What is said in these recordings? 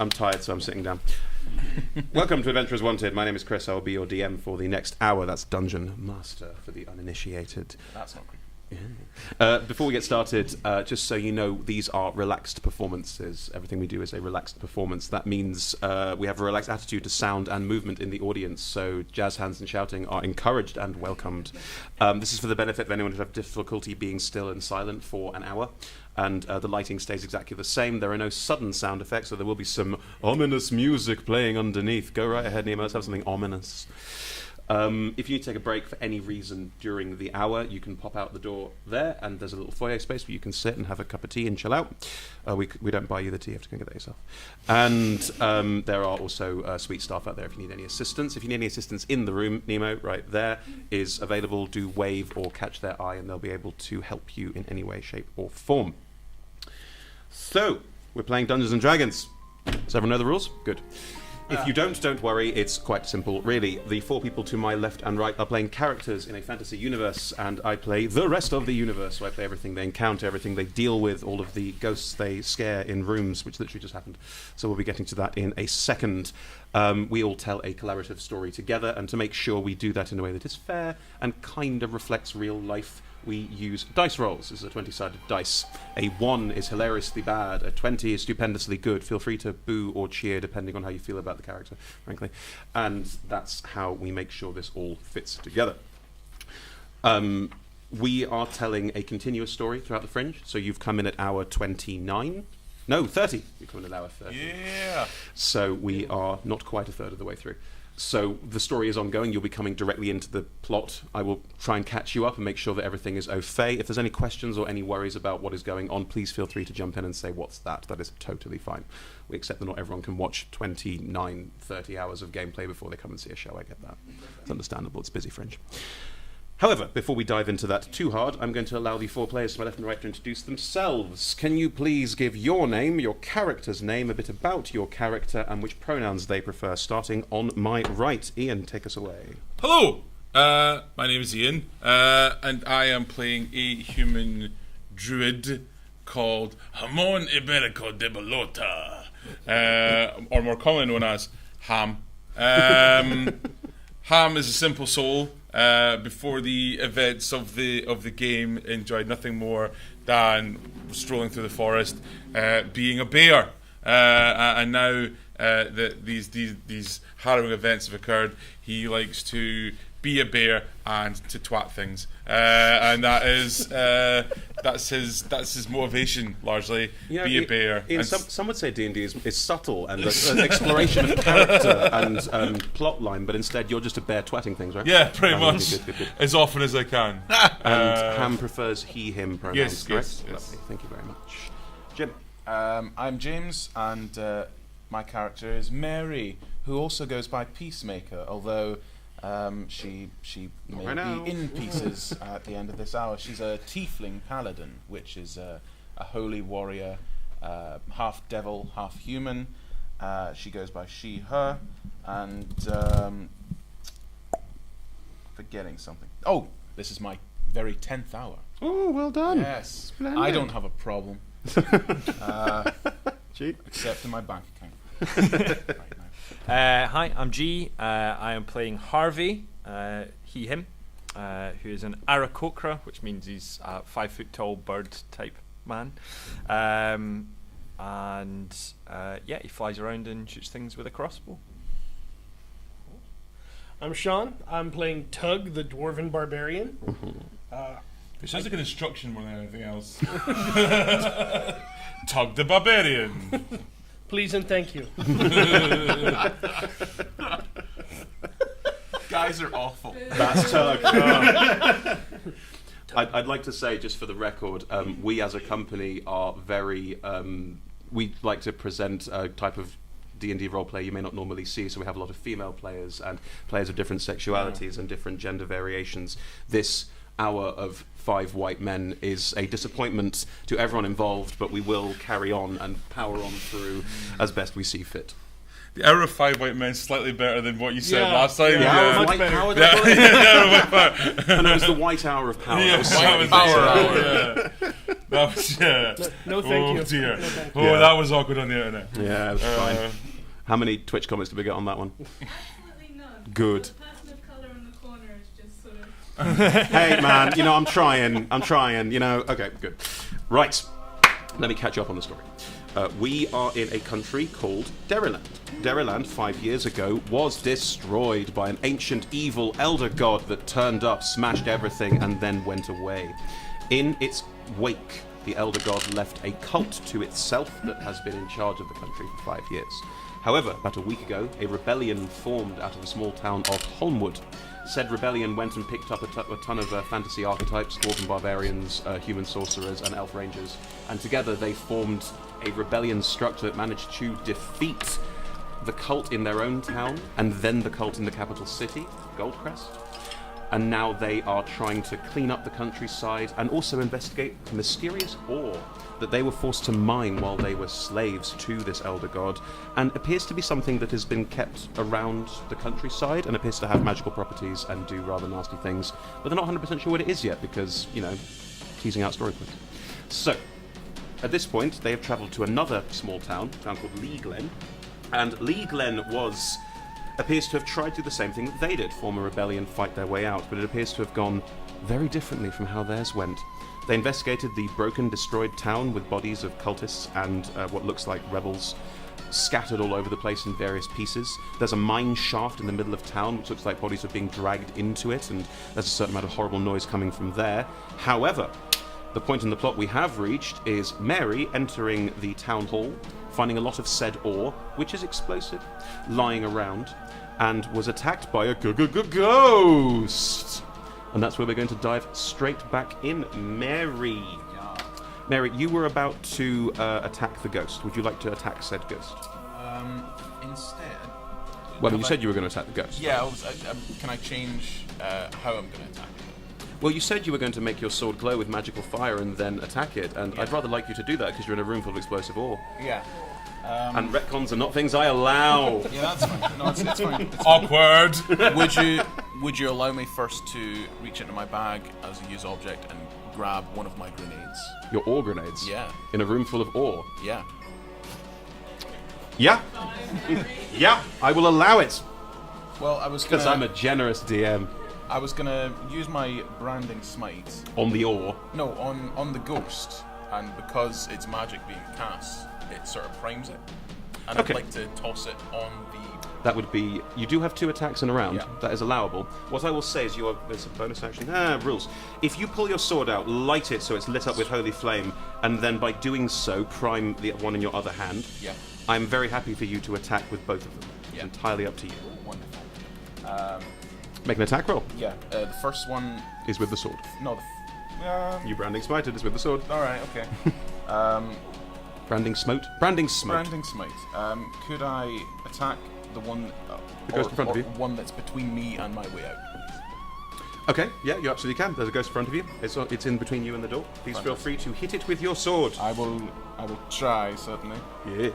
I'm tired, so I'm sitting down. Welcome to Adventurers Wanted. My name is Chris. I will be your DM for the next hour. That's Dungeon Master for the uninitiated. That's not creepy. Before we get started, just so you know, these are relaxed performances. Everything we do is a relaxed performance. That means we have a relaxed attitude to sound and movement in the audience, so jazz hands and shouting are encouraged and welcomed. This is for the benefit of anyone who have difficulty being still and silent for an hour. And the lighting stays exactly the same. There are no sudden sound effects, so there will be some ominous music playing underneath. Go right ahead, Nemo. Let's have something ominous. If you need to take a break for any reason during the hour, you can pop out the door there, and there's a little foyer space where you can sit and have a cup of tea and chill out. We don't buy you the tea, you have to go and get that yourself. And there are also sweet staff out there if you need any assistance. If you need any assistance in the room, Nemo, right there, is available. Do wave or catch their eye, and they'll be able to help you in any way, shape, or form. So, we're playing Dungeons & Dragons. Does everyone know the rules? Good. If you don't worry, it's quite simple, really. The four people to my left and right are playing characters in a fantasy universe, and I play the rest of the universe. So I play everything they encounter, everything they deal with, all of the ghosts they scare in rooms, which literally just happened. So we'll be getting to that in a second. We all tell a collaborative story together, and to make sure we do that in a way that is fair and kind of reflects real life, we use dice rolls. This is a 20-sided dice. A 1 is hilariously bad. A 20 is stupendously good. Feel free to boo or cheer depending on how you feel about the character, frankly. And that's how we make sure this all fits together. We are telling a continuous story throughout the Fringe. So you've come in at hour 29. No, 30. You've come in at hour 30. Yeah. So we are not quite a third of the way through. So the story is ongoing. You'll be coming directly into the plot. I will try and catch you up and make sure that everything is au fait. If there's any questions or any worries about what is going on, please feel free to jump in and say, what's that? That is totally fine. We accept that not everyone can watch 29, 30 hours of gameplay before they come and see a show. I get that. It's understandable. It's busy Fringe. However, before we dive into that too hard, I'm going to allow the four players to my left and right to introduce themselves. Can you please give your name, your character's name, a bit about your character, and which pronouns they prefer, starting on my right. Ian, take us away. Hello, my name is Ian, and I am playing a human druid called Hamon Iberico de Bolota, or more commonly known as Ham. Ham is a simple soul. Before the events of the game, enjoyed nothing more than strolling through the forest, being a bear, and now that these harrowing events have occurred, he likes to be a bear and to twat things, and that's his motivation largely. Yeah, be a bear. Some would say D&D is subtle and an exploration of character and plot line, but instead you're just a bear twatting things, right? Yeah, pretty much. Good. As often as I can. And Ham prefers he, him pronouns, yes, correct? Yes. Lovely. Thank you very much. Jim. I'm James, and my character is Mary, who also goes by Peacemaker, although she may be in pieces at the end of this hour. She's a tiefling paladin, which is a holy warrior, half devil, half human. She goes by she, her, and forgetting something. Oh, this is my very 10th hour. Oh, well done. Yes, Splendid. I don't have a problem. Except in my bank account. Right now. Hi, I'm G. I am playing Harvey, he, him, who is an Aarakocra, which means he's a 5 foot tall bird type man. He flies around and shoots things with a crossbow. I'm Sean. I'm playing Tug, the dwarven barbarian. It sounds like an instruction more than anything else. Tug the barbarian. Please and thank you. Guys are awful. That's Tug. I'd like to say, just for the record, we as a company are very... we like to present a type of D&D roleplay you may not normally see, so we have a lot of female players and players of different sexualities and different gender variations. This hour of 5 white men is a disappointment to everyone involved, but we will carry on and power on through as best we see fit. The hour of 5 white men is slightly better than what you said last time. The hour of white power. No, it was the white hour of power. Yeah, white power hour. That was, No, thank you. Oh dear. No, thank Oh, you. that was awkward on the internet. Yeah, that's fine. How many Twitch comments did we get on that one? Absolutely none. Good. The person of colour in the corner is just sort of... Hey, man, I'm trying, Okay, good. Right, let me catch you up on the story. We are in a country called Deriland. Deriland, 5 years ago, was destroyed by an ancient evil elder god that turned up, smashed everything, and then went away. In its wake, the elder god left a cult to itself that has been in charge of the country for 5 years. However, about a week ago, a rebellion formed out of the small town of Holmwood. Said rebellion went and picked up a ton of fantasy archetypes, dwarven barbarians, human sorcerers, and elf rangers, and together they formed a rebellion structure that managed to defeat the cult in their own town, and then the cult in the capital city, Goldcrest. And now they are trying to clean up the countryside and also investigate the mysterious ore that they were forced to mine while they were slaves to this elder god, and appears to be something that has been kept around the countryside and appears to have magical properties and do rather nasty things, but they're not 100% sure what it is yet because, teasing out story points. So, at this point, they have travelled to another small town called Leiglen, and Leiglen appears to have tried to do the same thing that they did, form a rebellion, fight their way out, but it appears to have gone very differently from how theirs went. They investigated the broken, destroyed town with bodies of cultists and what looks like rebels scattered all over the place in various pieces. There's a mine shaft in the middle of town which looks like bodies are being dragged into it, and there's a certain amount of horrible noise coming from there. However, the point in the plot we have reached is Mary entering the town hall, finding a lot of said ore, which is explosive, lying around, and was attacked by a ghost. And that's where we're going to dive straight back in. Mary. Mary, you were about to attack the ghost. Would you like to attack said ghost? Instead... Well, you said you were going to attack the ghost. Yeah, can I change how I'm going to attack it? Well, you said you were going to make your sword glow with magical fire and then attack it, and I'd rather like you to do that because you're in a room full of explosive ore. Yeah. And retcons are not things I allow. Yeah, that's fine. No, it's fine. It's Awkward. Would you allow me first to reach into my bag as a use object and grab one of my grenades? Your ore grenades? Yeah. In a room full of ore? Yeah. Yeah. Yeah, I will allow it. Well, I was Because gonna... I'm a generous DM. I was gonna use my branding smite. On the ore? No, on the ghost, and because it's magic being cast, it sort of primes it. And Okay. I'd like to toss it on the... That would be... You do have 2 attacks in a round. Yeah. That is allowable. What I will say is there's a bonus action. Rules. If you pull your sword out, light it so it's lit up with holy flame, and then by doing so, prime the one in your other hand, Yeah. I'm very happy for you to attack with both of them. It's Yeah. entirely up to you. Wonderful. Make an attack roll. Yeah, the first one... Is with the sword. No, You branding smited is with the sword. Alright, okay. Branding smote. Branding smote. Branding smite. Could I attack the one... The ghost in front of you? one that's between me and my way out? Okay, yeah, you absolutely can. There's a ghost in front of you. It's in between you and the door. Please feel free to hit it with your sword. I will try, certainly. Yes.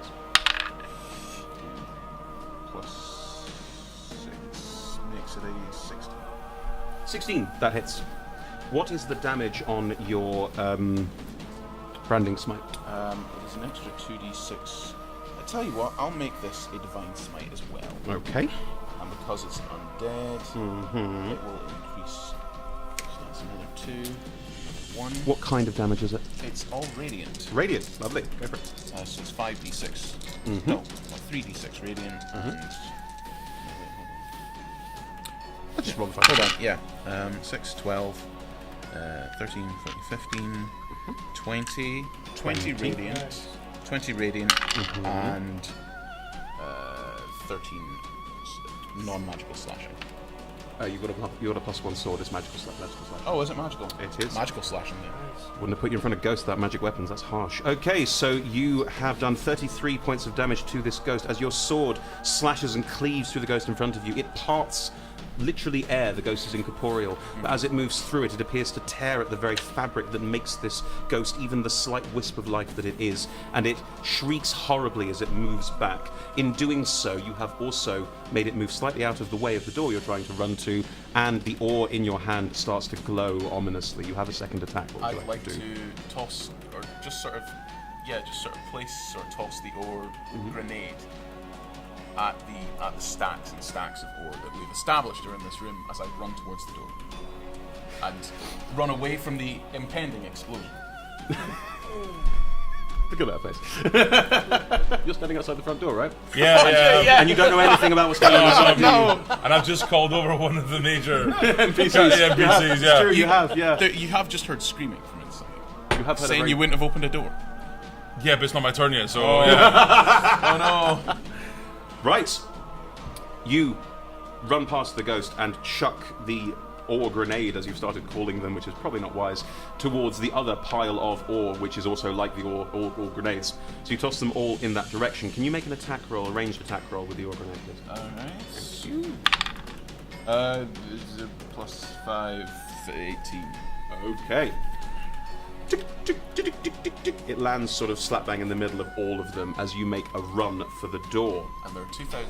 Plus 6 makes it a 16. 16. That hits. What is the damage on your branding smite? There's an extra 2d6. I tell you what, I'll make this a divine smite as well. Okay. And because it's undead, it will increase. So that's another 2. 1. What kind of damage is it? It's all radiant. Radiant. Lovely. Go for it. So it's 5d6. No, 3d6 radiant. And Let's just roll the hold five. on, yeah. 6, 12, 13, 14, 15, 20, 20 radiant. 20 radiant and 13 non-magical slashing. You got a +1 sword. It's magical slashing. Oh, is it magical? It is. Magical slashing then. Wouldn't have put you in front of ghosts without magic weapons. That's harsh. Okay, so you have done 33 points of damage to this ghost as your sword slashes and cleaves through the ghost in front of you. It parts literally air. The ghost is incorporeal, but as it moves through it, it appears to tear at the very fabric that makes this ghost even the slight wisp of life that it is, and it shrieks horribly as it moves back. In doing so, you have also made it move slightly out of the way of the door you're trying to run to, and the ore in your hand starts to glow ominously. You have a second attack. What would you I'd like to do? to toss, or just sort of place or toss the ore grenade at the stacks and stacks of ore that we've established are in this room as I run towards the door and run away from the impending explosion. Look at that face. You're standing outside the front door, right? Yeah. And you don't know anything about what's going on inside you. And I've just called over one of the major NPCs. NPCs, yeah. True, you have, yeah. You have just heard screaming from inside, You have heard saying you wouldn't have opened a door. Yeah, but it's not my turn yet, so yeah. Oh no! Right. You run past the ghost and chuck the ore grenade, as you've started calling them, which is probably not wise, towards the other pile of ore, which is also like the ore grenades. So you toss them all in that direction. Can you make an attack roll, a ranged attack roll with the ore grenade, please? Alright. Plus 5 for 18. Okay. Tick, tick, tick, tick, tick, tick, tick. It lands sort of slap bang in the middle of all of them as you make a run for the door. And there are 2,000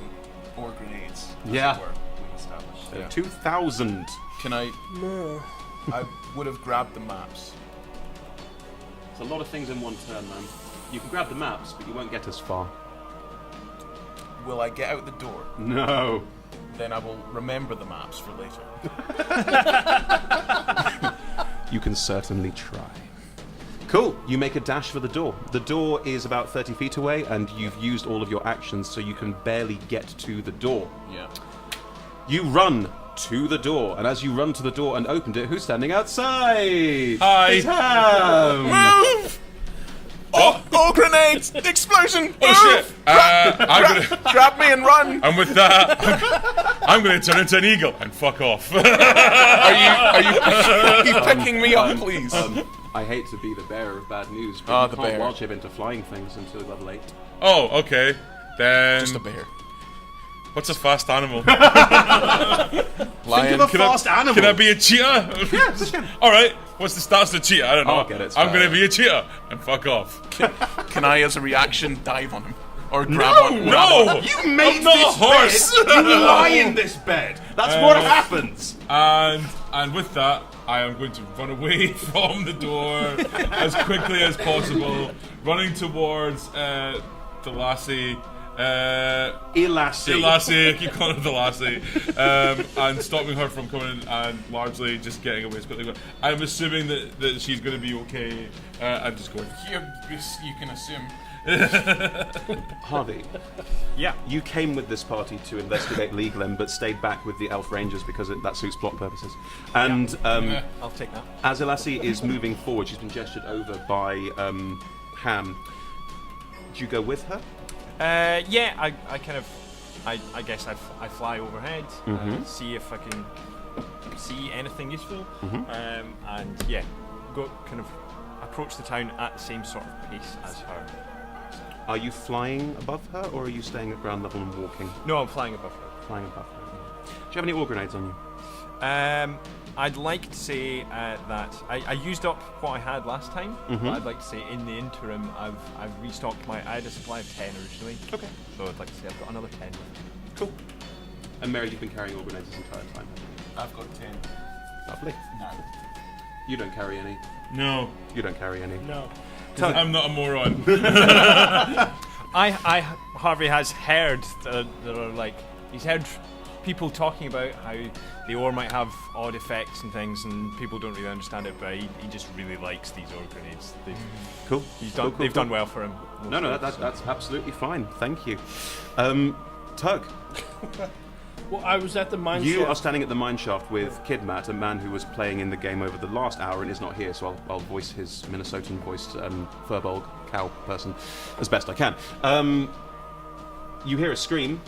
ore grenades. Yeah. As it were, we established. Yeah. 2,000. Can I? No. I would have grabbed the maps. It's a lot of things in one turn, man. You can grab the maps, but you won't get as far. Will I get out the door? No. Then I will remember the maps for later. You can certainly try. Cool. You make a dash for the door. The door is about 30 feet away, and you've used all of your actions, so you can barely get to the door. Yeah. You run to the door, and as you run to the door and opened it, who's standing outside? Hi. It's Ham. Move! Oh, grenades! Explosion! Oh shit! I'm gonna Grab me and run! and with that, I'm gonna turn into an eagle and fuck off. Are you picking me up, please? I hate to be the bearer of bad news, but Ah, you the can't bear. wild shape into flying things until level 8. Oh, okay. Then Just a bear. what's a fast animal? Lion. animal. Can I be a cheetah? Yes. All right. What's the stats of a cheetah? I don't know. I'll get it, it's I'm fine. gonna be a cheetah and fuck off. Can I, as a reaction, dive on him? Or grab one? No, You made I'm not this a horse. bed. You lie in this bed. That's what happens. And with that, I am going to run away from the door as quickly as possible, running towards the lassie. Elassie. I keep calling her the lassie, and stopping her from coming and largely just getting away as quickly. But I'm assuming that she's going to be okay. I'm just going. You can assume. Harvey, Yeah. you came with this party to investigate Leagueland, but stayed back with the Elf Rangers because that suits plot purposes. And I'll take that. as Elassie is moving forward, she's been gestured over by Ham. Do you go with her? Yeah, I guess I fly overhead, see if I can see anything useful, and yeah, go kind of approach the town at the same sort of pace as her. Are you flying above her, or are you staying at ground level and walking? No, I'm flying above her. Flying above her. Do you have any ore grenades on you? I'd like to say that I used up what I had last time, but I'd like to say in the interim I've restocked I had a supply of 10 originally. Okay. So I'd like to say I've got another 10. Cool. And Mary, you've been carrying ore grenades this entire time. I've got 10. Lovely. No. You don't carry any. No, You don't carry any. No. I'm not a moron. Harvey has heard that are like he's heard people talking about how the ore might have odd effects and things, and people don't really understand it. But he just really likes these ore grenades. Cool. They've done well for him. No, that's absolutely fine. Thank you. Tug, Well, I was at the mine you shaft. are standing at the mine shaft with Kidmat, a man who was playing in the game over the last hour and is not here, so I'll voice his Minnesotan-voiced Furbolg cow person as best I can. You hear a scream.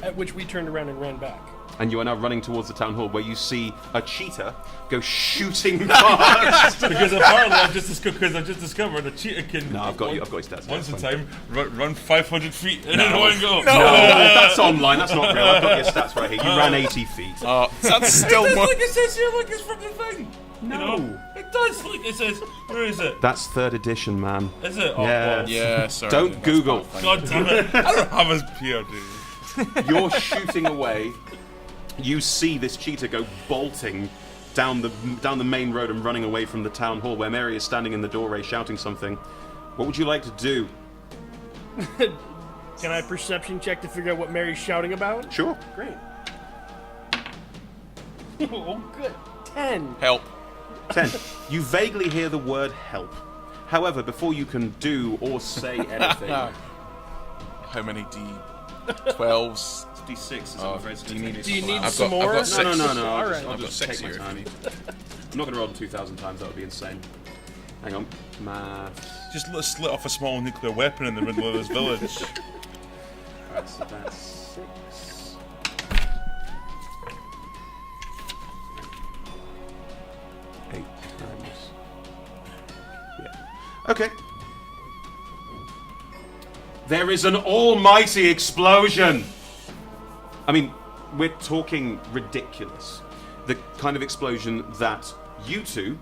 At which we turned around and ran back. And you are now running towards the town hall, where you see a cheetah go shooting past. Because apparently I've just discovered a cheetah can. No, I've got your stats. Once yeah, in time, run 500 feet in No. one go. No, that's online. That's not real. I've got your stats right here. You ran 80 feet. That's still more. Look, it says here, look, it's freaking thing. No. You know? It does. Look, it says. Where is it? That's 3rd edition, man. Is it? Oh, Yeah. well, Yeah, sorry. Don't that's Google. fine. God damn it! I don't have a PRD. You're shooting away. You see this cheetah go bolting down the main road and running away from the town hall, where Mary is standing in the doorway shouting something. What would you like to do? Can I perception check to figure out what Mary's shouting about? Sure. Great. Oh, good. 10. Help. 10. You vaguely hear the word help. However, before you can do or say anything... How many D12s? D6 I'm afraid. Do you need Do you need I've some got more? six. No. All right. I'll I've got just 6 take my here. time. I'm not going to roll 2,000 times. That would be insane. Hang on. Maths. Just slit off a small nuclear weapon in the middle of this village. Right, so that's 6. 8 times. Yeah. Okay. There is an almighty explosion! I mean, we're talking ridiculous. The kind of explosion that you two,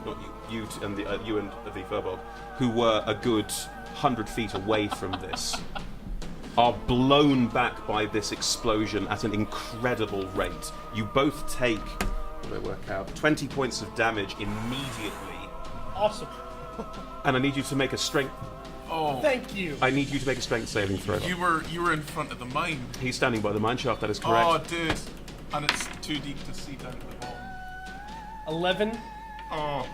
not you and the Furbolg, who were a good 100 feet away from this, are blown back by this explosion at an incredible rate. You both take, what do I work out, 20 points of damage immediately. Awesome. And I need you to make a strength... Oh, Thank you. I need you to make a strength saving throw. you were in front of the mine. He's standing by the mine shaft, that is correct. Oh, dude. And it's too deep to see down at the bottom. 11. Oh,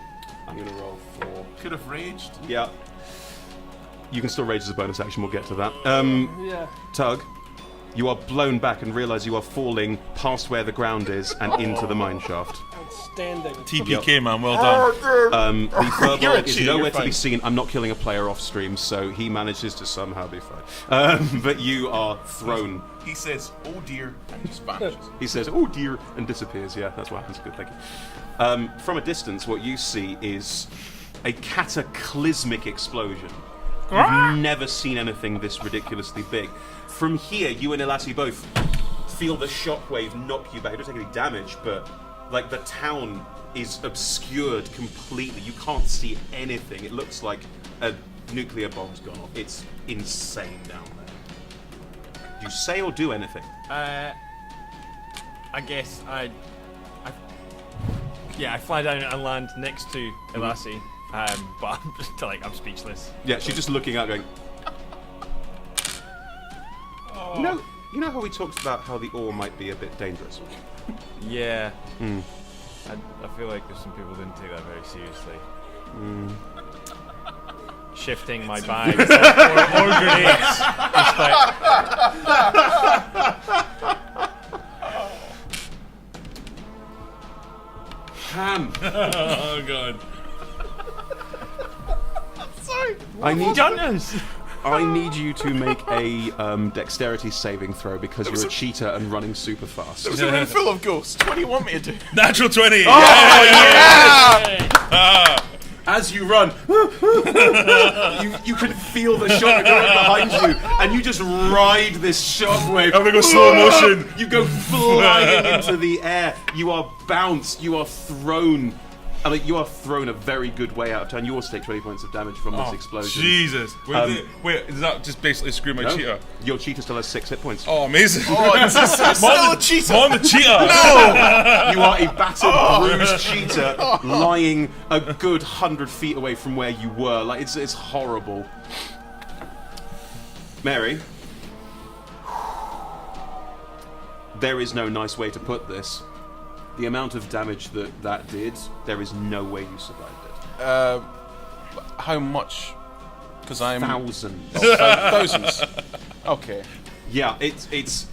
I'm going to roll 4. could have raged. Yeah. You can still rage as a bonus action, we'll get to that. Yeah. Tug, you are blown back and realise you are falling past where the ground is and into the mine shaft. Outstanding. TPK, man, well done. The Furbolg is cheater, nowhere you're to be fine. seen. I'm not killing a player off stream, so he manages to somehow be fine. But you are thrown. He says, "Oh dear," and just vanishes. He says, "Oh dear," and disappears. Yeah, that's what happens. Good, thank you. From a distance, what you see is a cataclysmic explosion. You've never seen anything this ridiculously big. From here, you and Elassie both feel the shockwave knock you back. You don't take any damage, but like the town is obscured completely. You can't see anything. It looks like a nuclear bomb's gone off. It's insane down there. Do you say or do anything? I guess I fly down and land next to Elassie, but I'm just like I'm speechless. Yeah, she's just looking out, going. You know how we talked about how the ore might be a bit dangerous? Yeah. I feel like there's some people who didn't take that very seriously. Shifting my bags or grenades. Just like, Ham! Oh god. I need you to make a dexterity saving throw because you're a cheater and running super fast. There's a room full of ghosts. What do you want me to do? Natural 20! As you run, you can feel the shock right behind you, and you just ride this shockwave. I'm gonna go slow motion. You go flying into the air. You are bounced. You are thrown. I mean, you are thrown a very good way out of town. You also take 20 points of damage from this explosion. Jesus. Wait, does that just basically screw my No, cheetah? your cheetah still has 6 hit points. Oh, amazing. Oh, it's still a cheetah. I'm on the cheetah! You are a battered, bruised cheetah lying a good 100 feet away from where you were. Like, it's horrible. Mary, there is no nice way to put this. The amount of damage that did, there is no way you survived it. How much? Because I'm Thousands. thousands. Okay. Yeah, it's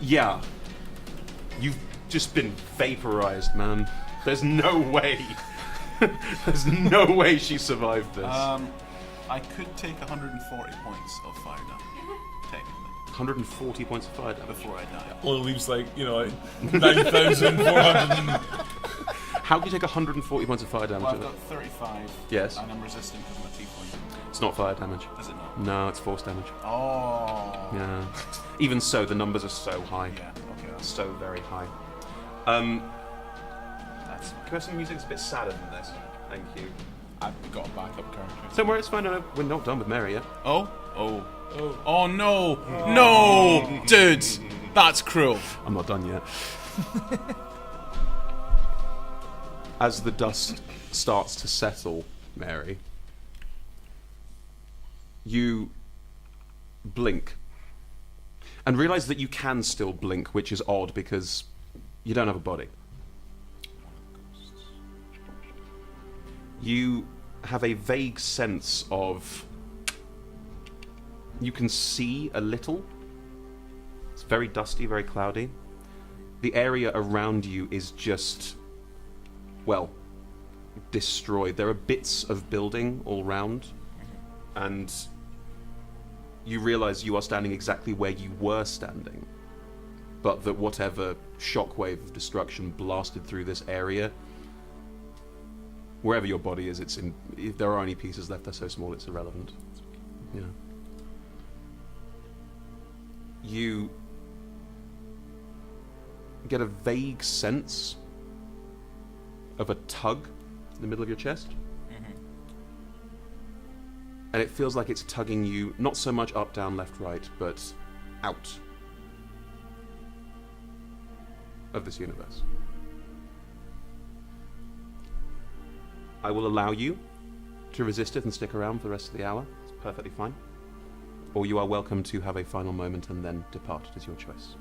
yeah. You've just been vaporized, man. There's no way. There's no way she survived this. I could take 140 points of fire damage, technically, 140 points of fire damage. before I die. Well, it leaves like 9,400. How can you take 140 points of fire damage? Well, I've got 35. Yes. And I'm resistant because I'm a tiefling. It's not fire damage. Is it not? No, it's force damage. Oh. Yeah. Even so, the numbers are so high. Yeah. Okay. That's So very high. Can we have some music that's a bit sadder than this? Thank you. I've got a backup character. Don't worry, it's fine. No, we're not done with Mary yet. Oh no! No, dude, that's cruel. I'm not done yet. As the dust starts to settle, Mary, you blink and realize that you can still blink, which is odd because you don't have a body. You have a vague sense of... You can see a little. It's very dusty, very cloudy. The area around you is just, well, destroyed. There are bits of building all round, and you realize you are standing exactly where you were standing, but that whatever shockwave of destruction blasted through this area, wherever your body is, it's in. If there are any pieces left, they're so small it's irrelevant. Yeah. You get a vague sense of a tug in the middle of your chest. And it feels like it's tugging you, not so much up, down, left, right, but out of this universe. I will allow you to resist it and stick around for the rest of the hour. It's perfectly fine. Or you are welcome to have a final moment and then depart. It is your choice.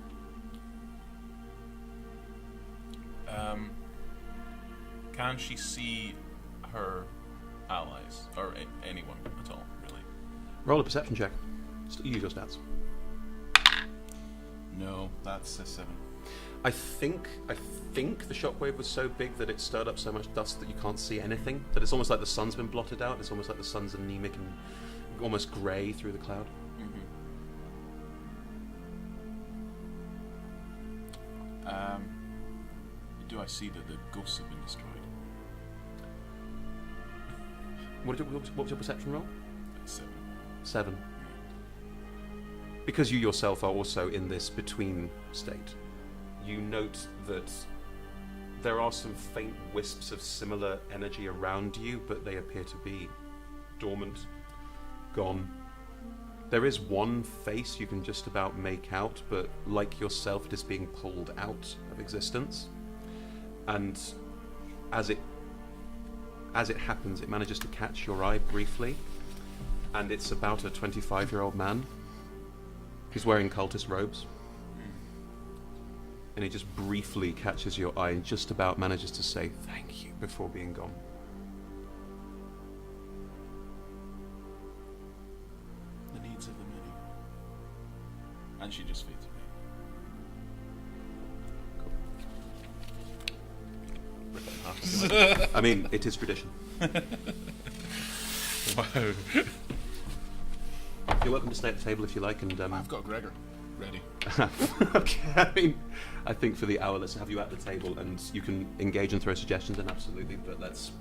Can she see her allies or anyone at all? Really? Roll a perception check. Use your stats. No, that's a 7. I think the shockwave was so big that it stirred up so much dust that you can't see anything. That it's almost like the sun's been blotted out. It's almost like the sun's anemic and almost grey through the cloud. Do I see that the ghosts have been destroyed? What was your perception roll? 7. 7. Because you yourself are also in this between state, you note that there are some faint wisps of similar energy around you, but they appear to be dormant, gone. There is one face you can just about make out, but like yourself, it is being pulled out of existence. And as it happens, it manages to catch your eye briefly, and it's about a 25-year-old man. He's wearing cultist robes. And he just briefly catches your eye and just about manages to say thank you before being gone. The needs of the many. And she just fades away. I mean, it is tradition. Wow. You're welcome to stay at the table if you like, and I've got Gregor ready. okay, I mean, I think for the hour, let's have you at the table, and you can engage and throw suggestions, and absolutely, but let's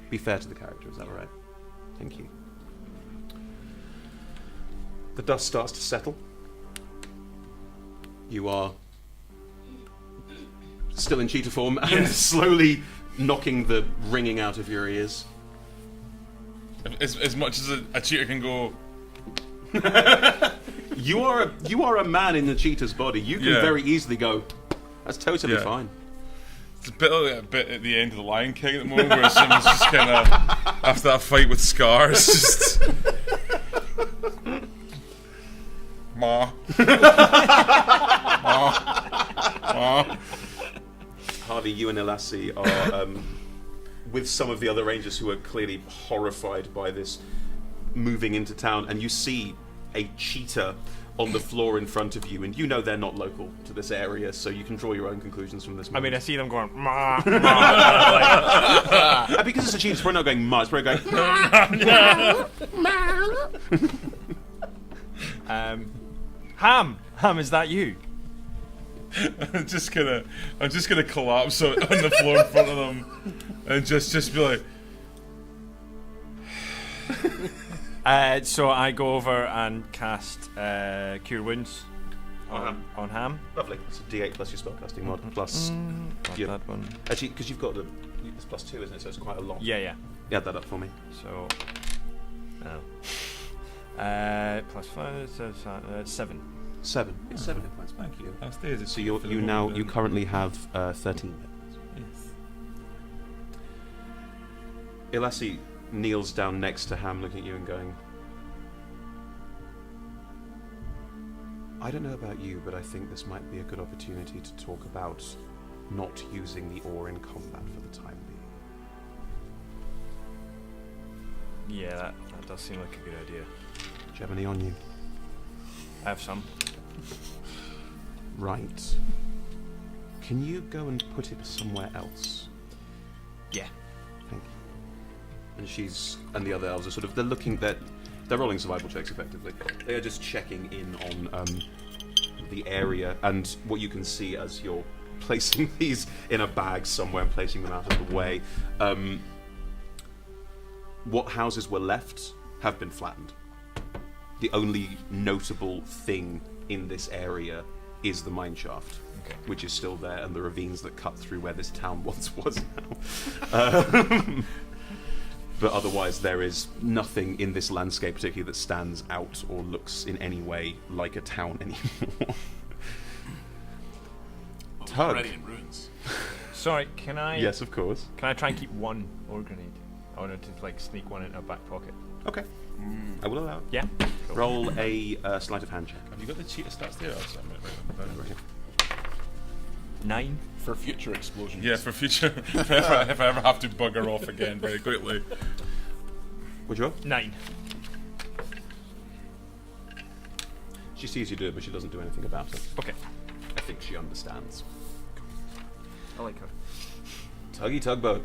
be fair to the character. Is that all right? Thank you. The dust starts to settle. You are still in cheetah form and slowly knocking the ringing out of your ears. As much as a cheetah can go. You are a man in the cheetah's body. You can very easily go. That's totally fine. It's a bit like a bit at the end of the Lion King at the moment, where someone's just kind of after that fight with Scar, it's just ma. Ma. Harvey, you and Elassie are with some of the other rangers who are clearly horrified by this moving into town, and you see a cheetah on the floor in front of you, and you know they're not local to this area, so you can draw your own conclusions from this moment. I mean, I see them going, "Ma, ma," And because it's a cheetah, it's probably not going ma, it's probably going Ham, is that you? I'm just gonna collapse on the floor in front of them, and just be like. So I go over and cast Cure Wounds on Ham. Lovely. It's a D8 plus your spellcasting mod plus your, that one. actually, because you've got it's +2, isn't it? So it's quite a lot. Yeah. Add that up for me. So, +5, so 7. 7. It's 7 hit points. Thank you. I'll stay as a So cheat for the you moment, currently have 13 hit points. Yes. Ilasi kneels down next to Ham, looking at you and going, I don't know about you, but I think this might be a good opportunity to talk about not using the ore in combat for the time being. Yeah, that does seem like a good idea. Do you have any on you? I have some. Right. Can you go and put it somewhere else? Yeah. Thank you. And the other elves are they're rolling survival checks effectively. They are just checking in on the area, and what you can see as you're placing these in a bag somewhere and placing them out of the way, what houses were left have been flattened. The only notable thing in this area is the mine shaft, which is still there, and the ravines that cut through where this town once was now. But otherwise, there is nothing in this landscape particularly that stands out or looks in any way like a town anymore. Tug. Already in ruins. Sorry, can I? Yes, of course. Can I try and keep one ore grenade? I wanted to sneak one in a back pocket. Okay. I will allow it. Yeah. Cool. Roll a sleight of hand check. Have you got the cheetah stats there? Or something? 9. For future explosions. Yeah, for future. if I ever have to bugger off again very quickly. What'd you roll? 9. She sees you do it, but she doesn't do anything about it. Okay. I think she understands. I like her. Tuggy tugboat.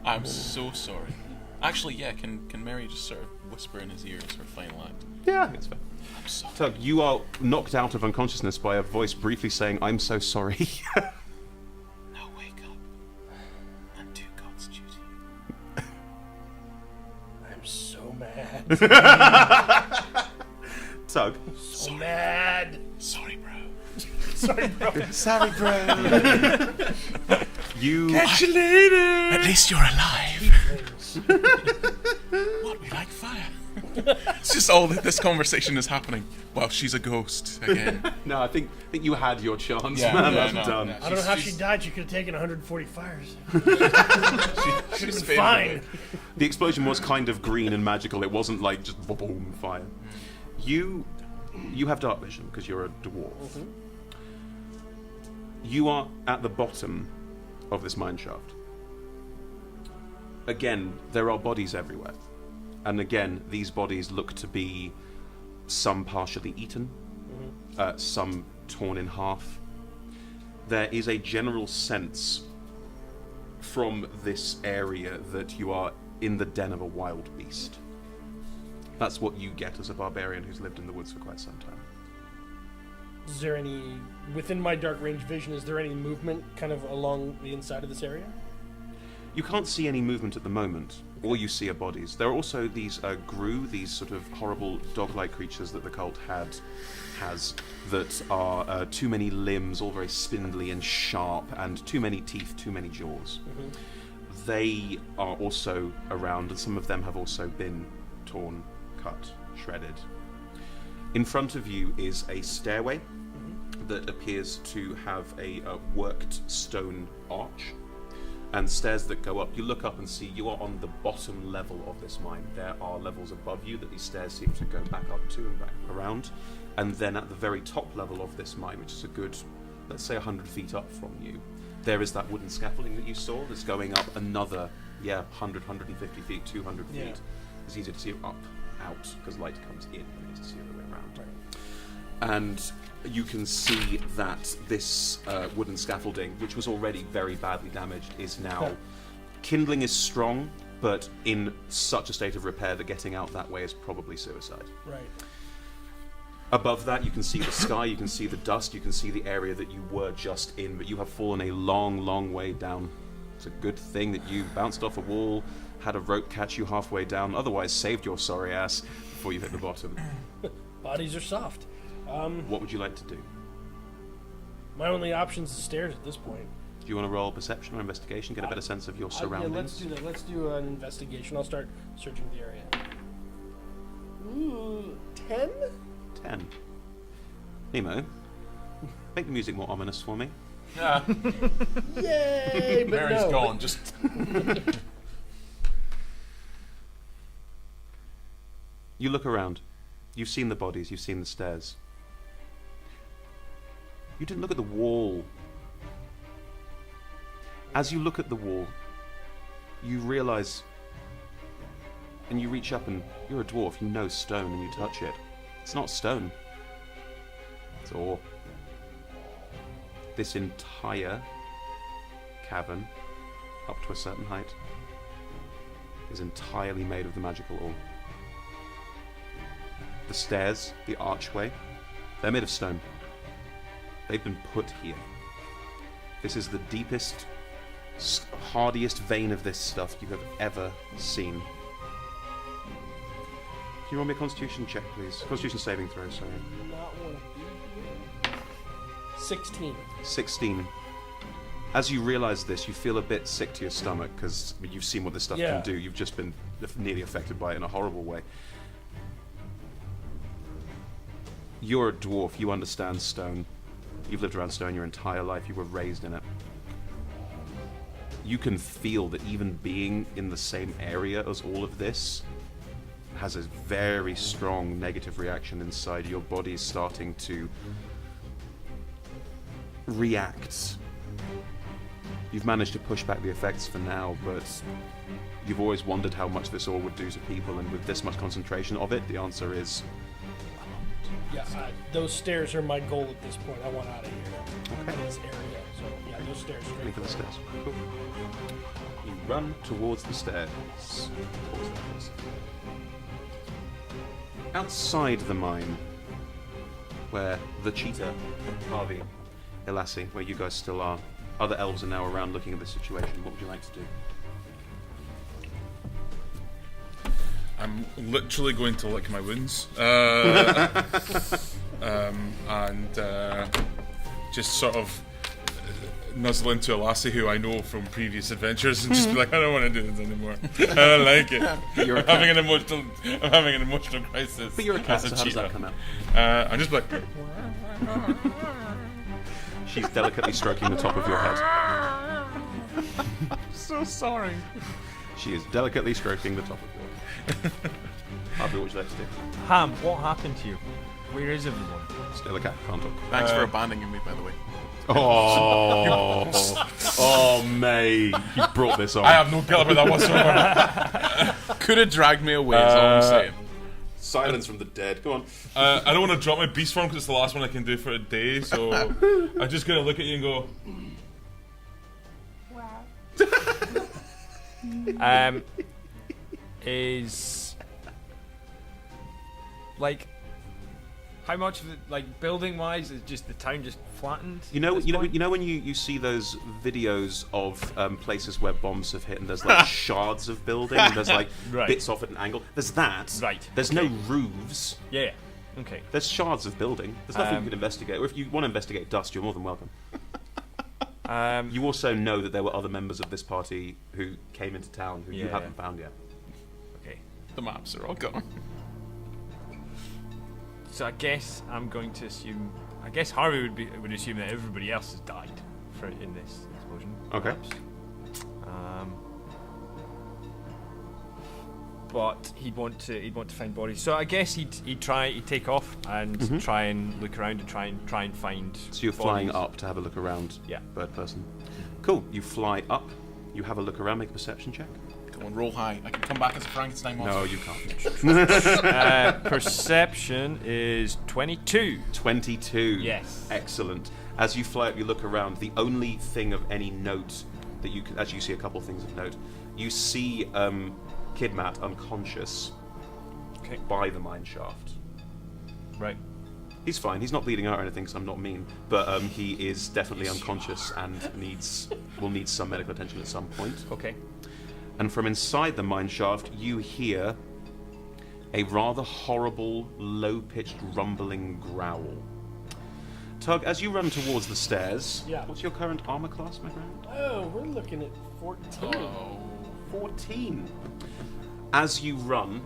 I'm so sorry. Actually, yeah, can Mary just sort of whisper in his ear as her final act? Yeah, I think it's fair. I'm sorry. Tug, you are knocked out of unconsciousness by a voice briefly saying, I'm so sorry. Now wake up and do God's duty. I'm so mad. Tug. So mad. Sorry, bro. Sorry, bro. Sorry, bro. You. Catch you later! At least you're alive. What, we like fire? It's just all that this conversation is happening while she's a ghost again. No, I think you had your chance, Yeah, man. yeah, That's no, done. no. I don't know how she She's- died. She could have taken 140 fires. She's Been fine. The explosion was kind of green and magical. It wasn't like just boom fire. You have dark vision because you're a dwarf. You are at the bottom of this mine shaft. Again, there are bodies everywhere. And again, these bodies look to be some partially eaten, some torn in half. There is a general sense from this area that you are in the den of a wild beast. That's what you get as a barbarian who's lived in the woods for quite some time. Is there any, within my dark range vision, is there any movement kind of along the inside of this area? You can't see any movement at the moment. All you see are bodies. There are also these grue, these sort of horrible dog-like creatures that the cult has that are too many limbs, all very spindly and sharp, and too many teeth, too many jaws. They are also around, and some of them have also been torn, cut, shredded. In front of you is a stairway that appears to have a worked stone arch and stairs that go up. You look up and see you are on the bottom level of this mine. There are levels above you that these stairs seem to go back up to and back around. And then at the very top level of this mine, which is a good, let's say 100 feet up from you, there is that wooden scaffolding that you saw that's going up another, 100, 150 feet, 200 feet. Yeah. It's easier to see up out, because light comes in when it needs to see the other way around. And you can see that this wooden scaffolding, which was already very badly damaged, is now... Kindling is strong, but in such a state of repair that getting out that way is probably suicide. Right. Above that, you can see the sky, you can see the dust, you can see the area that you were just in, but you have fallen a long, long way down. It's a good thing that you bounced off a wall, had a rope catch you halfway down, otherwise saved your sorry ass before you hit the bottom. Bodies are soft. What would you like to do? My only option is the stairs at this point. Do you want to roll perception or investigation, get a better sense of your surroundings? Yeah, let's do that. Let's do an investigation. I'll start searching the area. Ooh, 10? 10. Nemo, make the music more ominous for me. Yeah. Yay! But Mary's no. gone. Just You look around. You've seen the bodies, you've seen the stairs. You didn't look at the wall. As you look at the wall, you realise, and you reach up and you're a dwarf, you know stone, and you touch it. It's not stone. It's ore. This entire cavern, up to a certain height, is entirely made of the magical ore. The stairs, the archway, they're made of stone. They've been put here. This is the deepest, hardiest vein of this stuff you have ever seen. Can you roll me a constitution check, please? Constitution saving throw, sorry. Not want to be here. 16. 16. As you realise this, you feel a bit sick to your stomach, because you've seen what this stuff can do. You've just been nearly affected by it in a horrible way. You're a dwarf, you understand stone. You've lived around stone your entire life, you were raised in it. You can feel that even being in the same area as all of this has a very strong negative reaction inside. Your body's starting to react. You've managed to push back the effects for now, but you've always wondered how much this all would do to people, and with this much concentration of it, the answer is... Yeah, those stairs are my goal at this point. I want out of here. Okay. In this area. So, yeah, those stairs. Ready for the stairs. Cool. You run towards the stairs. Outside the mine, where the cheetah, Harvey, Elassie, where you guys still are, other elves are now around looking at the situation. What would you like to do? I'm literally going to lick my wounds and just sort of nuzzle into a lassie who I know from previous adventures and just be like, I don't want to do this anymore. I don't like it. I'm having an emotional crisis. But you're a cat, as so how does cheetah. that come out? I'm just like... She's delicately stroking the top of your head. I'm so sorry. She is delicately stroking the top of your head. Harvey, what would you like to do? Ham, what happened to you? Where is everyone? Still a cat, can't talk. thanks for abandoning me, by the way. Oh, oh, mate, you brought this on. I have no guilt about that whatsoever. Could have dragged me away, is all I'm saying. Silence from the dead. Go on. I don't want to drop my beast form because it's the last one I can do for a day, so I'm just going to look at you and go... Is like how much of it, like building wise, is just the town just flattened? You know when you see those videos of places where bombs have hit and there's like shards of building and there's like Right. bits off at an angle. There's that. Right, There's no roofs. Yeah. Okay. There's shards of building. There's nothing you can investigate. Or if you want to investigate dust, you're more than welcome. You also know that there were other members of this party who came into town who you Yeah. haven't found yet. Okay. The maps are all gone. So I guess I'm going to assume. I guess Harvey would assume that everybody else has died in this explosion. Okay. Perhaps. But he'd want to find bodies. So I guess he'd take off and try and look around and try and find. So you're flying bodies. up to have a look around. Yeah. Bird person. Cool. You fly up. You have a look around. Make a perception check. Go on, roll high. I can come back as a Frankenstein monster. No, you can't. Perception is 22. 22. Yes. Excellent. As you fly up, you look around. The only thing of any note that you can, as you see a couple of things of note, you see Kidmat unconscious by the mine shaft. Right. He's fine. He's not bleeding out or anything, so I'm not mean. But he is definitely unconscious and will need some medical attention at some point. Okay. And from inside the mine shaft, you hear a rather horrible, low-pitched, rumbling growl. Tug, as you run towards the stairs, what's your current armor class, my friend? Oh, we're looking at 14. Oh. 14. As you run,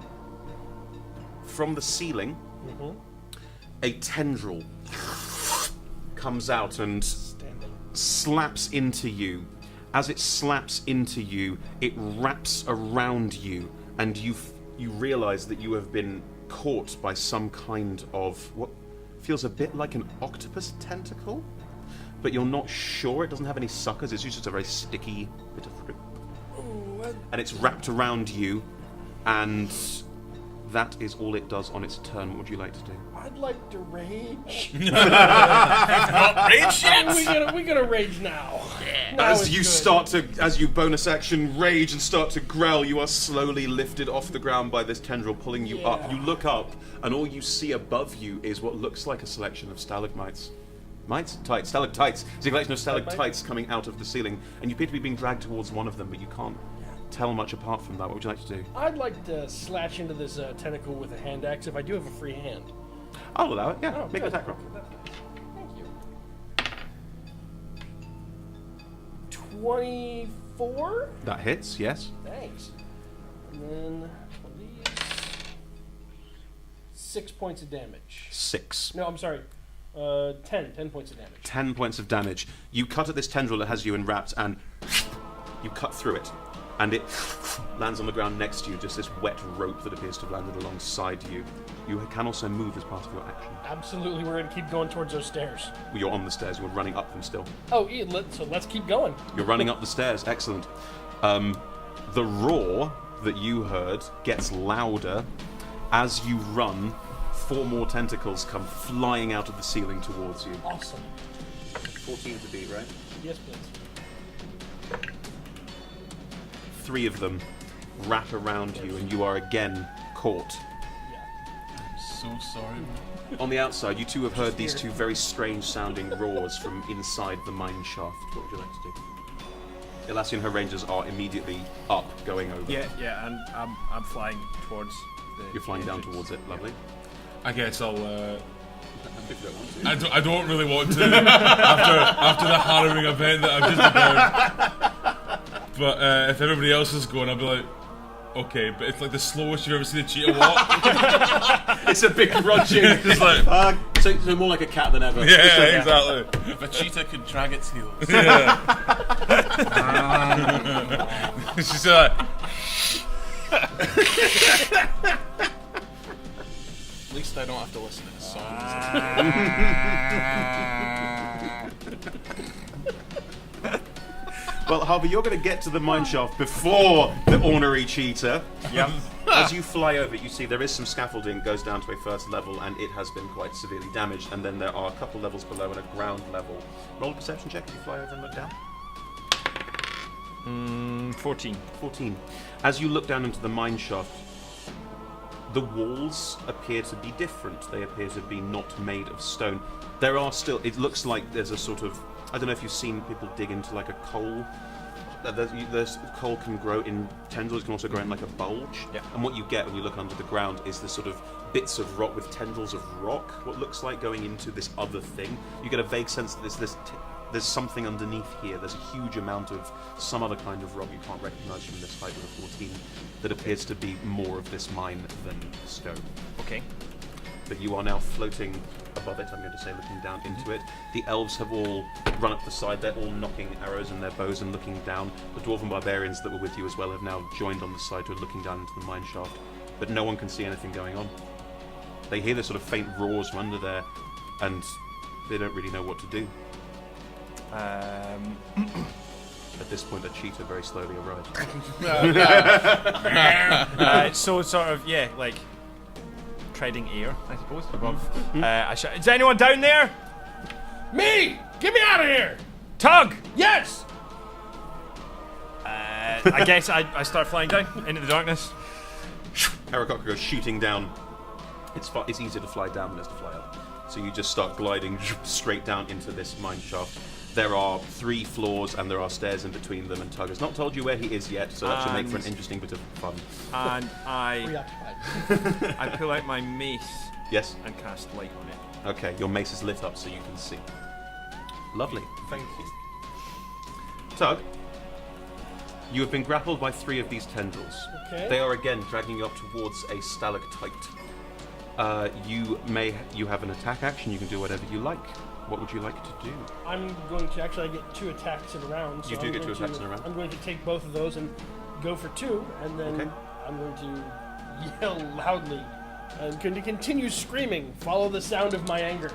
from the ceiling, a tendril comes out and slaps into you. As it slaps into you, it wraps around you, and you realize that you have been caught by some kind of what feels a bit like an octopus tentacle, but you're not sure. It doesn't have any suckers. It's just a very sticky bit of... And it's wrapped around you, and that is all it does on its turn. What would you like to do? I'd like to rage. Not rage yet? we gotta rage now. As you bonus action rage and start to growl, you are slowly lifted off the ground by this tendril pulling you up. You look up, and all you see above you is what looks like a selection of stalagmites. Stalactites. It's a collection of stalactites coming out of the ceiling, and you appear to be being dragged towards one of them, but you can't tell much apart from that. What would you like to do? I'd like to slash into this tentacle with a hand axe if I do have a free hand. I'll allow it, yeah. Oh, Make an good. attack roll. Thank you. 24? That hits, yes. Thanks. And then, please, 6 points of damage. 6. No, I'm sorry. 10 points of damage. 10 points of damage. You cut at this tendril that has you enwrapped, and you cut through it. And it lands on the ground next to you, just this wet rope that appears to have landed alongside you. You can also move as part of your action. Absolutely, we're going to keep going towards those stairs. Well, you're on the stairs, you're running up them still. Oh, yeah, so let's keep going. You're running up the stairs, excellent. The roar that you heard gets louder as you run. 4 more tentacles come flying out of the ceiling towards you. Awesome. 14 to beat, right? Yes, please. 3 of them wrap around you, and you are again caught. So sorry. On the outside, you two have heard these 2 very strange sounding roars from inside the mine shaft. What would you like to do? Elassie and her rangers are immediately up, going over. Yeah, and I'm flying towards the... You're flying down entrance. towards it, lovely. I guess I'll. If you don't want to. I don't really want to after the harrowing event that I've just about. But if everybody else is going, I'll be like, okay. But it's like the slowest you've ever seen a cheetah walk. It's a big grudging. It's like, so more like a cat than ever. yeah, exactly. If a cheetah could drag its heels. Yeah. She's like, At least I don't have to listen to his songs. Well, Harvey, you're going to get to the mine shaft before the ornery cheetah. Yep. As you fly over, you see there is some scaffolding, goes down to a first level, and it has been quite severely damaged. And then there are a couple levels below and a ground level. Roll a perception check if you fly over and look down. 14. 14. As you look down into the mine shaft, the walls appear to be different. They appear to be not made of stone. There are still... It looks like there's a sort of... I don't know if you've seen people dig into like a coal. There's coal can grow in tendrils. It can also grow in like a bulge. Yeah. And what you get when you look under the ground is this sort of bits of rock with tendrils of rock. What looks like going into this other thing. You get a vague sense that there's something underneath here. There's a huge amount of some other kind of rock you can't recognise from this height of a 14 that appears to be more of this mine than stone. Okay. But you are now floating above it, I'm going to say, looking down into it. The elves have all run up the side. They're all knocking arrows in their bows and looking down. The dwarven barbarians that were with you as well have now joined on the side who are looking down into the mine shaft. But no one can see anything going on. They hear the sort of faint roars from under there, and they don't really know what to do. At this point, a cheetah very slowly arrives. So sort of, like treading air, I suppose, above. I shout, is anyone down there? Me! Get me out of here! Tug! Yes! I guess I start flying down into the darkness. Aarakocra goes shooting down. It's easier to fly down than it is to fly up. So you just start gliding straight down into this mine shaft. There are 3 floors and there are stairs in between them, and Tug has not told you where he is yet, so that should make for an interesting bit of fun. And I pull out my mace. Yes. And cast light on it. Okay, your mace is lit up so you can see. Lovely. Thank you. Tug, you have been grappled by 3 of these tendrils. Okay. They are again dragging you up towards a stalactite. You have an attack action. You can do whatever you like. What would you like to do? I'm going to I get 2 attacks in a round. So you do get 2 attacks in a round. I'm going to take both of those and go for 2, and then I'm going to yell loudly. I'm going to continue screaming. Follow the sound of my anger.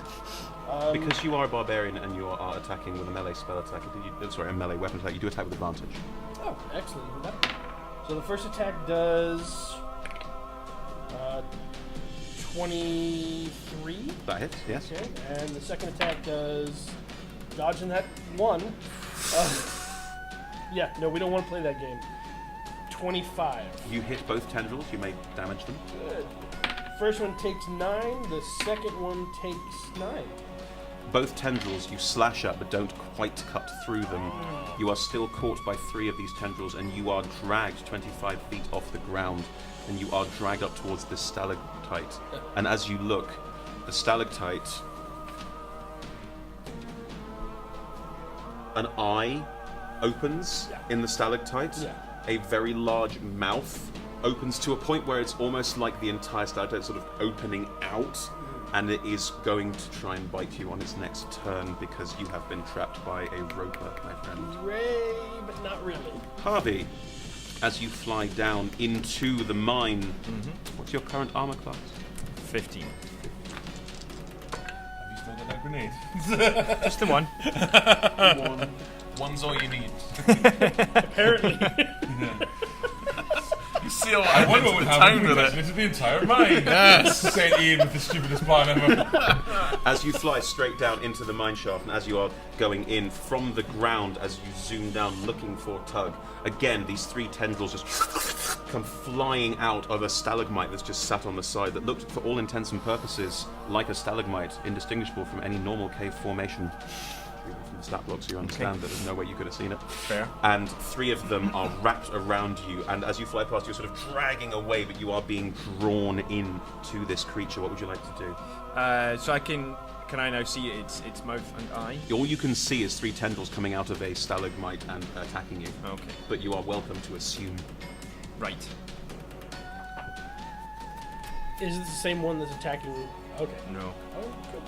Because you are a barbarian and you are attacking with a melee spell attack, a melee weapon attack, you do attack with advantage. Oh, excellent. Even better. So the first attack does 23. That hits, yes. Okay, and the second attack does dodging that 1. We don't want to play that game. 25. You hit both tendrils, you may damage them. Good. First one takes 9, the second one takes 9. Both tendrils you slash at but don't quite cut through them. You are still caught by 3 of these tendrils and you are dragged 25 feet off the ground and you are dragged up towards this stalactite. And as you look, the stalactite, an eye opens in the stalactite. A very large mouth opens to a point where it's almost like the entire stalactite sort of opening out, and it is going to try and bite you on its next turn because you have been trapped by a roper, my friend. Hooray, but not really. Harvey, as you fly down into the mine, what's your current armor class? 15. Have you still got that grenade? Just the one. One's all you need. Apparently. You seal I wonder what would happen with if we it. the entire mine. Yes. Sent Ian with the stupidest plan ever. As you fly straight down into the mine shaft, and as you are going in from the ground, as you zoom down looking for Tug, again these 3 tendrils just come flying out of a stalagmite that's just sat on the side that looked, for all intents and purposes, like a stalagmite, indistinguishable from any normal cave formation. From the stat block, so you understand that there's no way you could have seen it. Fair. And 3 of them are wrapped around you, and as you fly past, you're sort of dragging away, but you are being drawn in to this creature. What would you like to do? So I can I now see its mouth and eye? All you can see is 3 tendrils coming out of a stalagmite and attacking you. Okay. But you are welcome to assume. Right. Is it the same one that's attacking? Okay. No. Oh, good.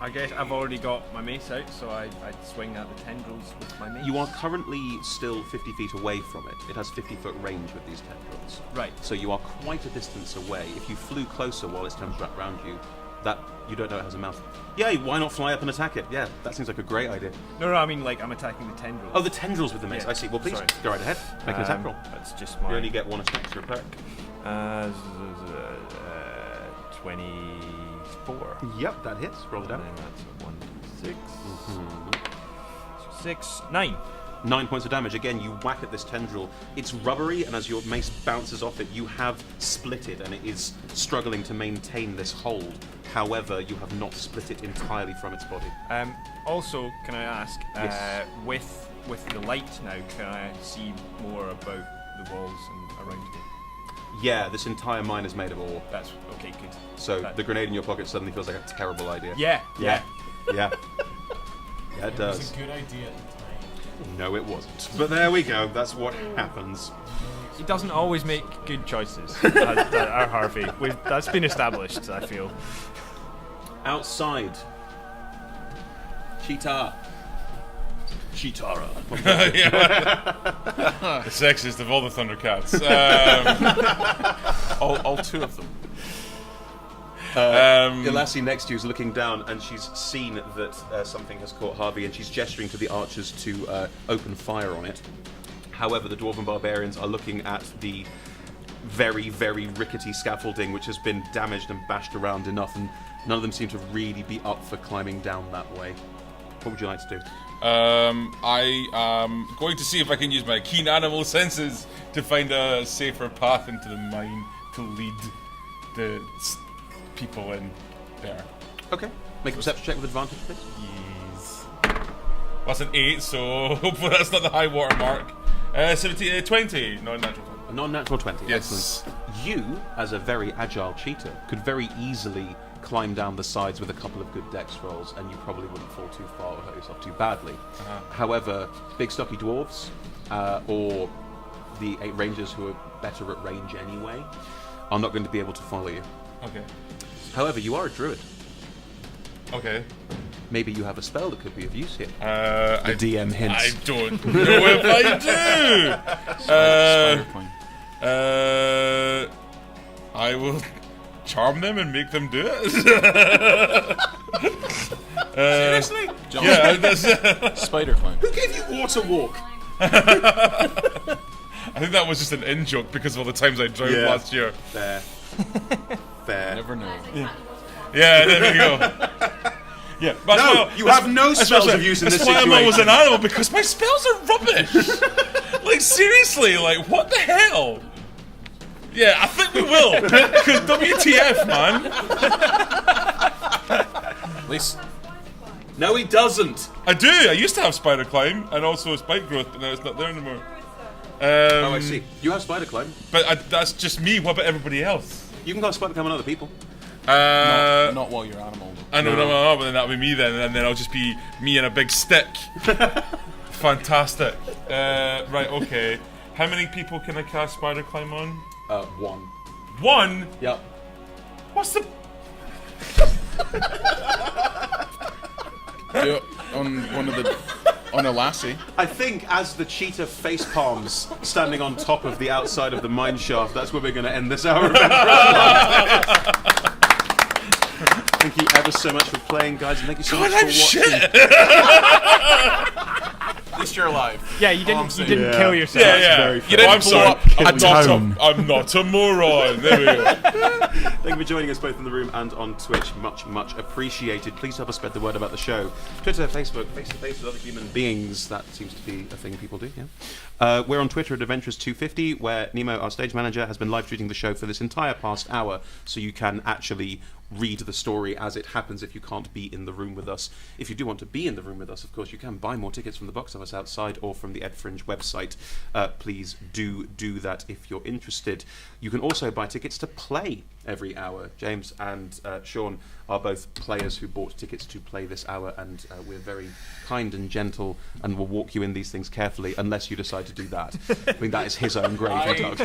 I guess I've already got my mace out, so I'd swing at the tendrils with my mace. You are currently still 50 feet away from it. It has 50-foot range with these tendrils. Right. So you are quite a distance away. If you flew closer while its tendrils wrapped around you, that you don't know it has a mouth. Yeah, why not fly up and attack it? Yeah, that seems like a great idea. No, I mean, like, I'm attacking the tendrils. Oh, the tendrils with the mace. Yeah. I see. Well, please, Sorry. go right ahead. Make an attack roll. That's just You my... only get 1 extra perk. 24. Yep, that hits. Roll it And down. then that's 1, 6. 6, 9. 9 points of damage. Again, you whack at this tendril. It's rubbery, and as your mace bounces off it, you have split it, and it is struggling to maintain this hold. However, you have not split it entirely from its body. Also, can I ask, Yes. with the light now, can I see more about the walls and around me? Yeah, this entire mine is made of ore. That's okay, good. So That- the grenade in your pocket suddenly feels like a terrible idea. Yeah. Yeah, yeah, it It does. was a good idea at the time. No, it wasn't. But there we go. That's what happens. He doesn't always make good choices, our Harvey. That's been established, I feel. Outside, Cheetara. The sexiest of all the Thundercats. All 2 of them. The lassie next to you is looking down, and she's seen that something has caught Harvey, and she's gesturing to the archers to open fire on it. However, the dwarven barbarians are looking at the very, very rickety scaffolding, which has been damaged and bashed around enough, and none of them seem to really be up for climbing down that way. What would you like to do? I am going to see if I can use my keen animal senses to find a safer path into the mine to lead the people in there. Okay. Make a perception check with advantage, please. Yes. Well, that's an 8, so hopefully that's not the high water mark. 20, non-natural 20. A non-natural 20. Yes. Excellent. You, as a very agile cheetah, could very easily climb down the sides with a couple of good dex rolls, and you probably wouldn't fall too far or hurt yourself too badly. However, big stocky dwarves, or the 8 rangers who are better at range anyway, are not going to be able to follow you. Okay. However, you are a druid. Okay. Maybe you have a spell that could be of use here. The DM hints. I don't know if I do. Spider coin. I will charm them and make them do it. Seriously? Yeah, that's, Spider climb. Who gave you water walk? I think that was just an in joke because of all the times I drowned last year. Fair. Fair. Never know. Yeah, there we go. Yeah, but No, you have no spells of use in this situation. That's why I'm always an situation. animal, because my spells are rubbish. Like, seriously, like, what the hell? Yeah, I think we will. Because WTF, man. At least No, he doesn't. I do. I used to have spider climb and also spike growth, but now it's not there anymore. Oh, I see. You have spider climb. But that's just me. What about everybody else? You can cast spider climb on other people. not while you're animal. I know, no, but then that'll be me then, and then I'll just be me in a big stick. Fantastic. Right, okay. How many people can I cast spider climb on? 1. 1? Yep. What's the... Do it on a lassie. I think as the cheetah face palms standing on top of the outside of the mine shaft, that's where we're going to end this hour of Thank you ever so much for playing, guys, and thank you so much for watching. At least you're alive. Yeah, you didn't kill yourself. Yeah. You didn't I'm sorry. I'm not a moron. There we go. Thank you for joining us both in the room and on Twitch. Much, much appreciated. Please help us spread the word about the show. Twitter, Facebook, face-to-face with other human beings. That seems to be a thing people do, yeah. We're on Twitter at Adventurers250, where Nemo, our stage manager, has been live tweeting the show for this entire past hour, so you can actually read the story as it happens if you can't be in the room with us. If you do want to be in the room with us, of course, you can buy more tickets from the box office outside or from the Ed Fringe website. Please do that if you're interested. You can also buy tickets to play every hour. James and Sean are both players who bought tickets to play this hour, and we're very kind and gentle and will walk you in these things carefully unless you decide to do that. I mean, that is his own grave he dug.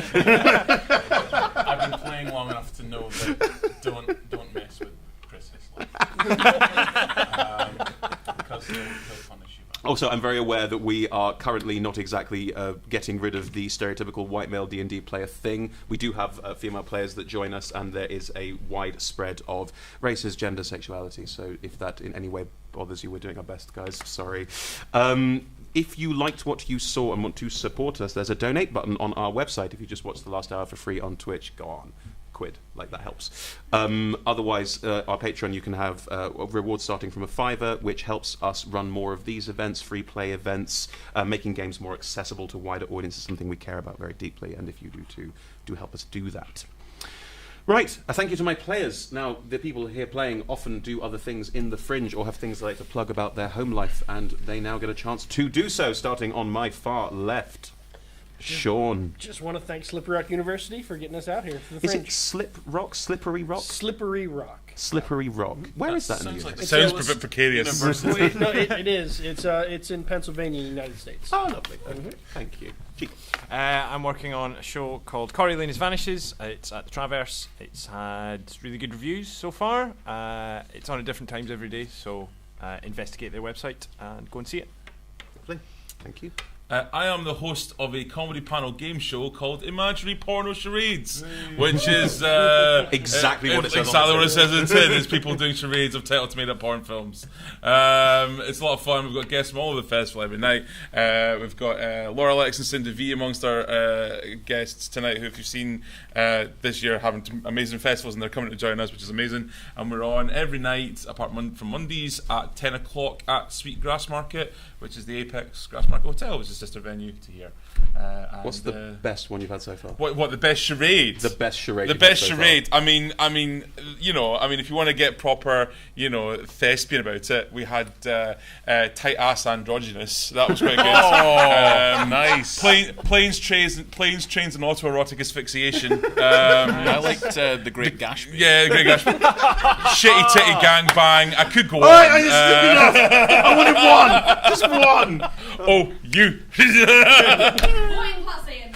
I've been playing long enough to know that don't mess with Chris Hislop. Because he'll punish you. Also, I'm very aware that we are currently not exactly getting rid of the stereotypical white male D&D player thing. We do have female players that join us, and there is a wide spread of races, gender, sexuality. So if that in any way bothers you, we're doing our best, guys. Sorry. If you liked what you saw and want to support us, there's a donate button on our website. If you just watched the last hour for free on Twitch, go on. Quid, like that helps. Otherwise, our Patreon, you can have rewards starting from $5, which helps us run more of these events, free play events, making games more accessible to wider audiences, something we care about very deeply, and if you do too, do help us do that. Right, a thank you to my players. Now, the people here playing often do other things in the Fringe or have things they like to plug about their home life, and they now get a chance to do so, starting on my far left. Sean. Just want to thank Slippery Rock University for getting us out here for the Is Fringe. it Slippery Rock? Slippery Rock. Slippery Rock. Where is that in the sounds UK? like It sounds a bit precarious. Wait, no, it is. It's in Pennsylvania, United States. Oh, lovely. Thank you. Gee. I'm working on a show called Coriolanus Vanishes. It's at the Traverse. It's had really good reviews so far. It's on at different times every day, so investigate their website and go and see it. Lovely. Thank you. I am the host of a comedy panel game show called Imaginary Porno Charades, which is exactly what it says. Exactly what it says in the tin. Is people doing charades of title to made up porn films. It's a lot of fun. We've got guests from all over the festival every night. We've got Laura Lex and Cindy V amongst our guests tonight, who, if you've seen this year, having amazing festivals, and they're coming to join us, which is amazing. And we're on every night, apart from Mondays, at 10 o'clock at Sweet Grass Market, which is the Apex Grass Market Hotel, which is sister venue to here. What's the best one you've had so far? What the best charade? The best charade. The best charade. I mean, if you want to get proper, thespian about it, we had tight ass androgynous. That was quite good. Nice. Planes, trains, and autoerotic asphyxiation. I liked the Great Gash. Yeah, the Great Gash. Shitty titty gang bang. I could go on. I wanted one. Just one. Oh, you. Boing plus in.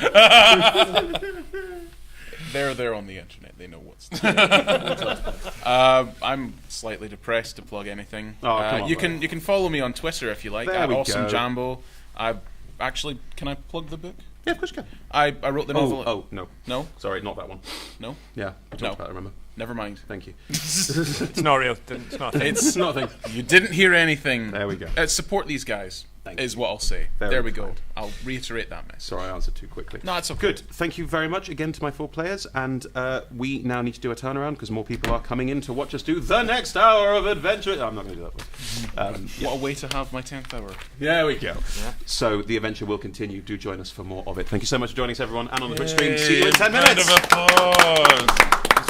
They're on the internet. They know what's. I'm slightly depressed to plug anything. Oh, come on, you can follow me on Twitter if you like. There At we Awesome go. Jambo. Can I plug the book? Yeah, of course you can. I wrote the novel. Oh, no. No, Sorry, not that one. no, Yeah, we talked No. about it, remember? never mind. Thank you. It's not real. It's not. It's Not a thing. you didn't hear anything. There we go. Support these guys. Thank Is what I'll say. Very there we go. kind. I'll reiterate that message. Sorry, I answered too quickly. No, it's okay. Good. Thank you very much again to my 4 players, and we now need to do a turnaround because more people are coming in to watch us do the next hour of adventure. I'm not going to do that one. What a way to have my 10th hour. There we go. Yeah. So the adventure will continue. Do join us for more of it. Thank you so much for joining us, everyone, and on the Twitch stream. See you in 10 minutes. Round of applause.